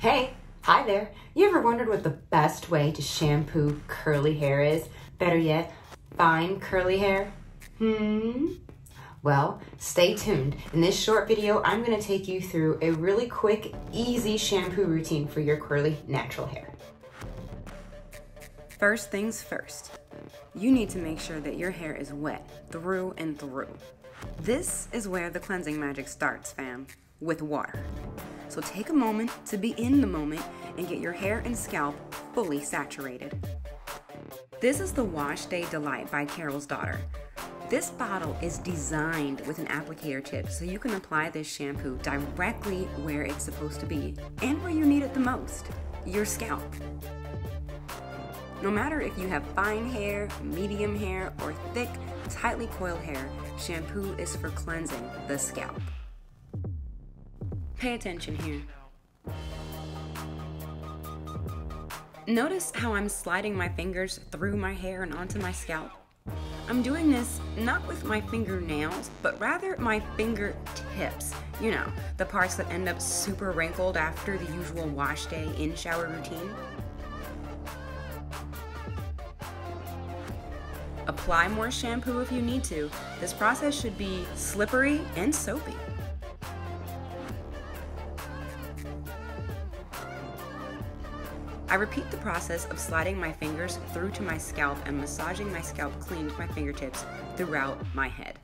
Hey, hi there. You ever wondered what the best way to shampoo curly hair is? Better yet, fine curly hair? Well, stay tuned. In this short video, I'm going to take you through a really quick, easy shampoo routine for your curly, natural hair. First things first, you need to make sure that your hair is wet through and through. This is where the cleansing magic starts, fam, with water. So take a moment to be in the moment and get your hair and scalp fully saturated. This is the WashDay Delight by Carol's Daughter. This bottle is designed with an applicator tip so you can apply this shampoo directly where it's supposed to be and where you need it the most, your scalp. No matter if you have fine hair, medium hair, or thick, tightly coiled hair, shampoo is for cleansing the scalp. Pay attention here. Notice how I'm sliding my fingers through my hair and onto my scalp. I'm doing this not with my fingernails, but rather my fingertips. You know, the parts that end up super wrinkled after the usual wash day in-shower routine. Apply more shampoo if you need to. This process should be slippery and soapy. I repeat the process of sliding my fingers through to my scalp and massaging my scalp clean to my fingertips throughout my head.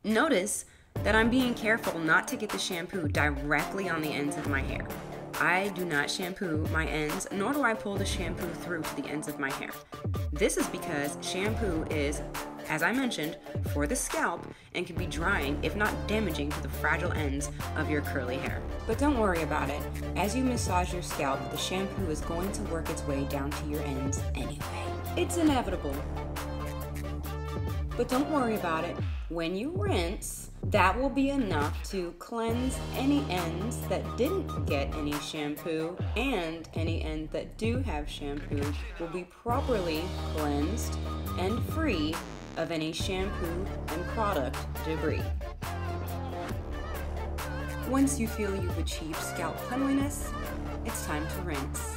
Notice that I'm being careful not to get the shampoo directly on the ends of my hair. I do not shampoo my ends, nor do I pull the shampoo through to the ends of my hair. This is because shampoo is, as I mentioned, for the scalp and can be drying, if not damaging, to the fragile ends of your curly hair. But don't worry about it. As you massage your scalp, the shampoo is going to work its way down to your ends anyway. It's inevitable. But don't worry about it. When you rinse, that will be enough to cleanse any ends that didn't get any shampoo, and any ends that do have shampoo will be properly cleansed and free of any shampoo and product debris. Once you feel you've achieved scalp cleanliness, it's time to rinse.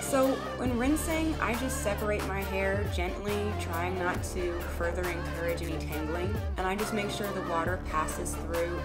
So when rinsing, I just separate my hair gently, trying not to further encourage any tangling, and I just make sure the water passes through